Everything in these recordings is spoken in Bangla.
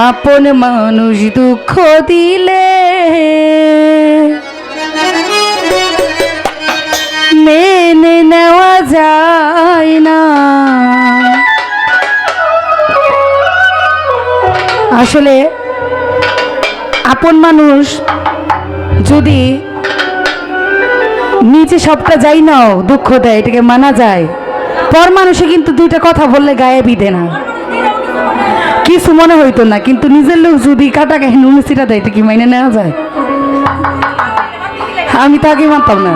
আপন মানুষ দুঃখ দিলে মেনে নেওয়া যায় না। আসলে আপন মানুষ যদি নিচে সবটা যাই নাও দুঃখ দেয়, এটাকে মানা যায়। পর মানুষে কিন্তু দুইটা কথা বললে গায়ে বিধে না, কিছু মনে হইতো না, কিন্তু নিজের লোক যদি কাটা গায়ে নুন সিটা দেয় এটা কি মাইনে নেওয়া যায়? আমি তো আগে মানতাম না।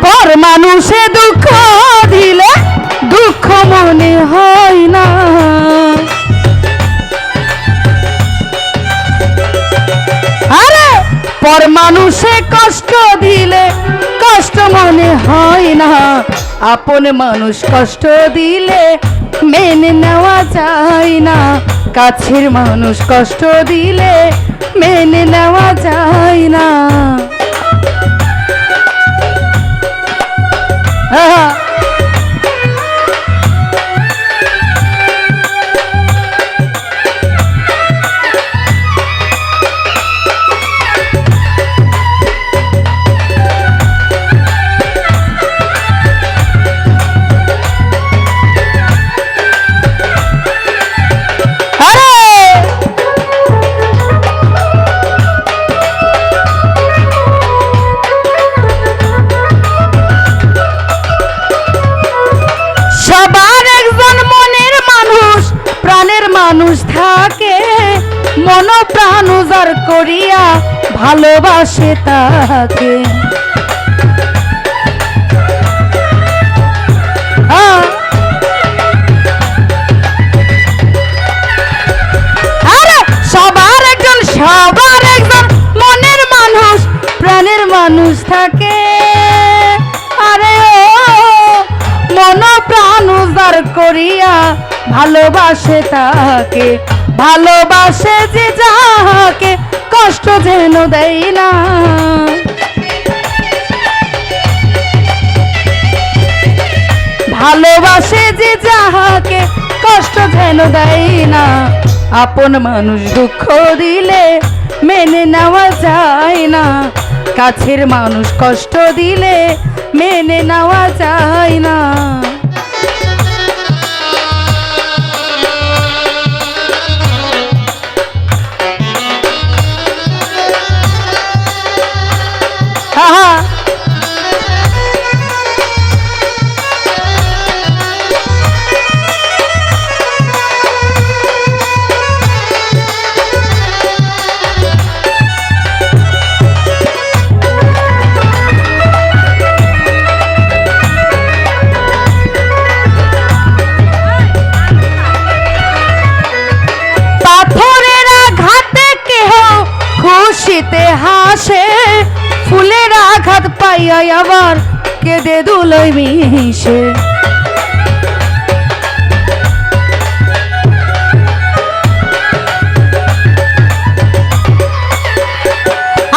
পর মানুষে দুঃখ দিলে দুঃখ মনে হয় না, আরে পর মানুষে কষ্ট দিলে কষ্ট মনে হয় না। আপন মানুষ কষ্ট দিলে মেনে নেওয়া যায় না, কাছের মানুষ কষ্ট দিলে মেনে নেওয়া যায় না। মানুষ থাকে মন প্রাণ উজাড় করিয়া ভালোবাসে তাকে। আরে সবার একজন মনের মানুষ প্রাণের মানুষ থাকে, আরে ও মন প্রাণ উজাড় করিয়া ভালোবাসে তাকে, ভালোবাসে যে যাকে কষ্ট যেন দেয় না। ভালোবাসে যে যাকে কষ্ট যেন দেয় না। আপন মানুষ দুঃখ দিলে মেনে নেওয়া যায় না, কাছের মানুষ কষ্ট দিলে মেনে নেওয়া যায় না। খুশিতে হাসে, ফুলের আঘাত পাইয়া আবার কেঁদে দুলই মিশে।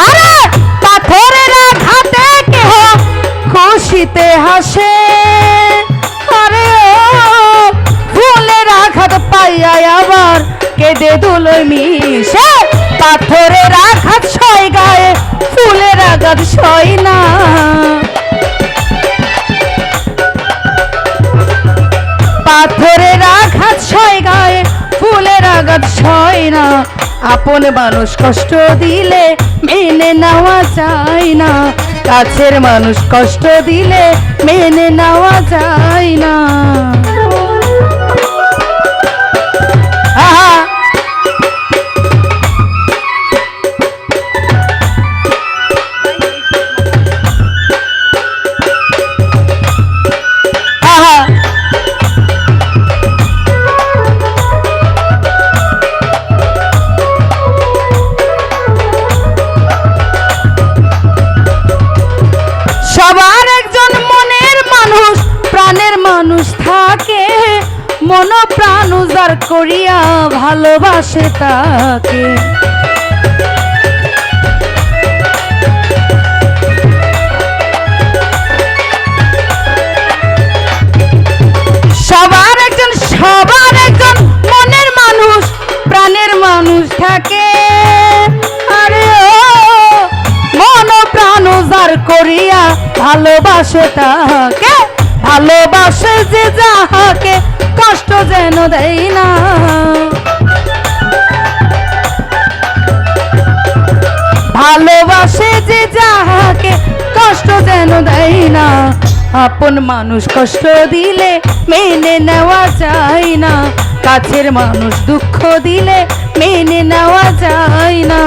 আরে পাথরের আঘাতে কেহ খুশিতে হাসে, আরে ফুলের আঘাত পাইয়া আবার কেঁদে দুলই মিশে। পাথরের আঘাত সয় গায়ে, ফুলের আঘাত সয় না। পাথরের আঘাত সয় গায়ে, ফুলের আঘাত সয় না। আপন মানুষ কষ্ট দিলে মেনে নেওয়া যায় না, কাছের মানুষ কষ্ট দিলে মেনে নেওয়া যায় না। সবার একজন মনের মানুষ প্রাণের মানুষ থাকে, মন প্রাণ উজাড় করিয়া ভালোবাসে তাকে। সবার একজন পার করিয়া ভালোবাসে তাকে, ভালোবাসে যে যাহাকে কষ্ট যেন দেয় না। ভালোবাসে যে যাহাকে কষ্ট যেন দেয় না। আপন মানুষ কষ্ট দিলে মেনে নেওয়া যায় না, কাছের মানুষ দুঃখ দিলে মেনে নেওয়া যায় না।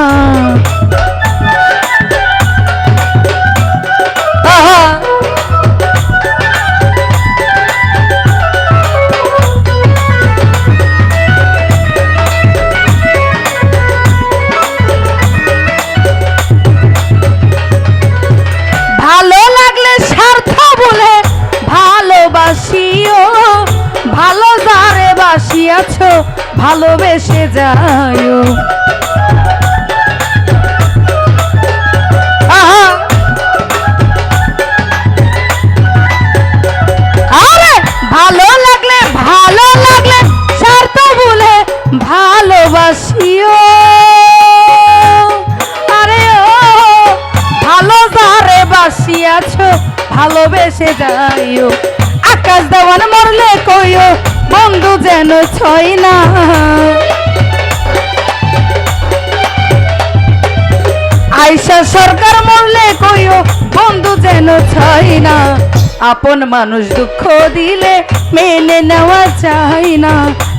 ভালো লাগলে স্বার্থ বলে ভালোবাসিও, ভালো যারে বাসিয়াছ ভালোবেসে যাইও। আরে ভালো লাগলে স্বার্থ বলে ভালোবাসিও, আরে ও ভালো যারে বাসিয়াছ ভালোবেসে যাইও। আকাশ দেওয়ান মরলে কইও বন্ধু যেন ছয় না। আয়শা সরকার মরলে কইও বন্ধু যেন ছয় না। আপন মানুষ দুঃখ দিলে মেনে নেওয়া যায় না,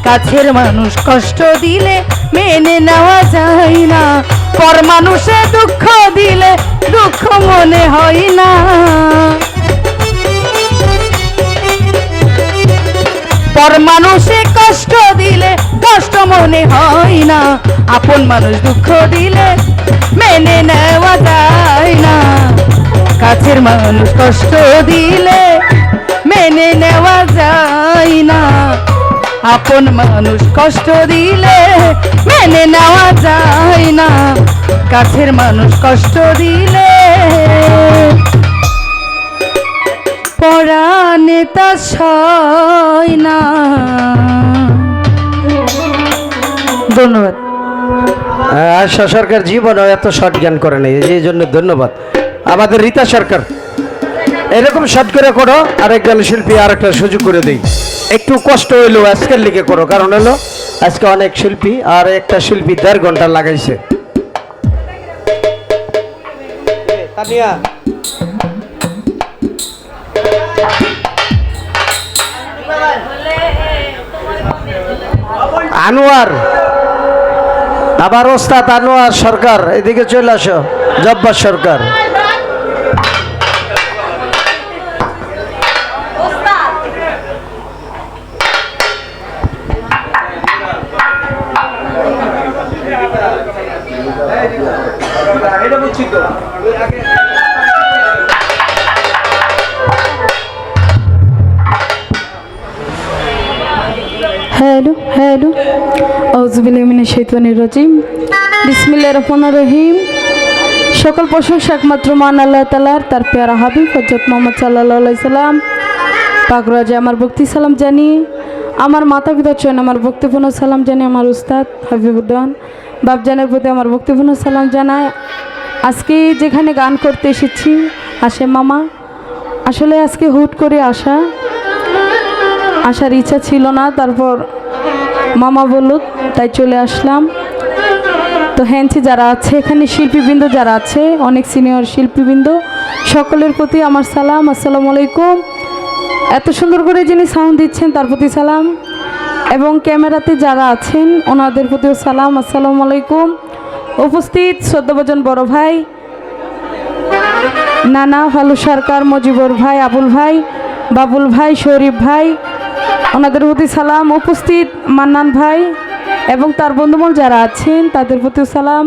কাছের মানুষ কষ্ট দিলে মেনে নেওয়া যায় না। পর মানুষে দুঃখ দিলে দুঃখ মনে হয় না। পর মানুষে কষ্ট দিলে কষ্ট মনে হয় না। আপন মানুষ দুঃখ দিলে মেনে নেওয়া যায় না, কাছের মানুষ কষ্ট দিলে মেনে নেওয়া যায় না। আপন মানুষ কষ্ট দিলে মেনে নেওয়া যায় না, কাছের মানুষ কষ্ট দিলে পরাণে তা সয় না। ধন্যবাদ। আশা সরকার জীবনে এত শর্ট জ্ঞান করে নেই, এই জন্য ধন্যবাদ। আমাদের রীতা সরকার এরকম শর্ট করে করো, আরেকজন শিল্পী আরেকটা সুযোগ করে দেই। একটু কষ্ট হইলো আজকের লিগে করো, কারণ হলো আজকে অনেক শিল্পী আর একটা শিল্পী 1.5 ঘন্টা লাগাইছে। তানিয়া আনোয়ার, আবার ওস্তাদ আনোয়ার সরকার এদিকে চলে আসো। জব্বার সরকার হ্যালো হ্যালো আউযুবিল্লাহি মিনাশ শাইতানির রাজিম, বিসমিল্লাহির রহমানির রহিম। সকল প্রশংসা একমাত্র মহান আল্লাহ তাআলার, তার প্যারা হাবিব হযরত মুহাম্মদ সাল্লাল্লাহু আলাইহি সাল্লাম পাক রাজে আমার ভক্তি সালাম জানিয়ে, আমার মাতা পিতার চরণে আমার ভক্তিপূর্ণ সালাম জানিয়ে, আমার উস্তাদ হাবিবুদ্দান বাপজানের প্রতি আমার ভক্তিপূর্ণ সালাম জানাই। আজকে যেখানে গান করতে এসেছি আসে মামা, আসলে আজকে হুট করে আসার ইচ্ছা ছিল না, তারপর মামা বলল তাই চলে আসলাম। তো হ্যান্সি যারা আছে এখানে শিল্পীবৃন্দ যারা আছে, অনেক সিনিয়র শিল্পীবৃন্দ, সকলের প্রতি আমার সালাম, আসসালামু আলাইকুম। এত সুন্দর করে যিনি সাউন্ড দিচ্ছেন তার প্রতি সালাম, এবং ক্যামেরাতে যারা আছেন ওনাদের প্রতিও সালাম, আসসালামু আলাইকুম। উপস্থিত শ্রদ্ধাভাজন বড় ভাই নানা ভালু সরকার, মজিবর ভাই, আবুল ভাই, বাবুল ভাই, শরীফ ভাই, ওনাদের প্রতি সালাম। উপস্থিত মান্নান ভাই এবং তার বন্ধুমহল যারা আছেন তাদের প্রতিও সালাম,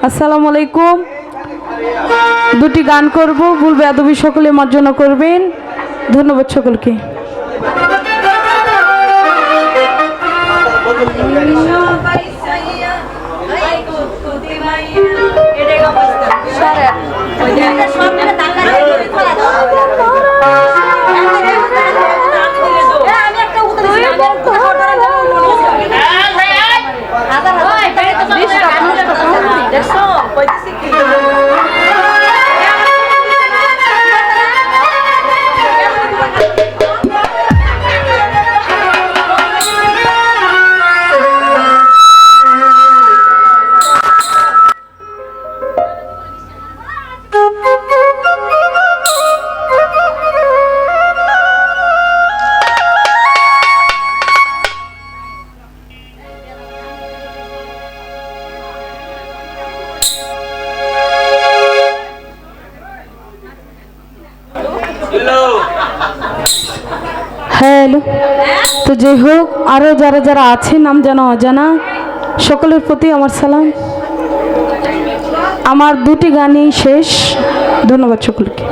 আসসালামু আলাইকুম। দুটি গান করব, ভুল বেয়াদবি সকলে মার্জনা করবেন। ধন্যবাদ সকলকে। গাইলো। তো যাই হোক, আরও যারা যারা আছে নাম জানা অজানা সকলের প্রতি আমার সালাম। আমার দুটি গানই শেষ। ধন্যবাদ সকলকে।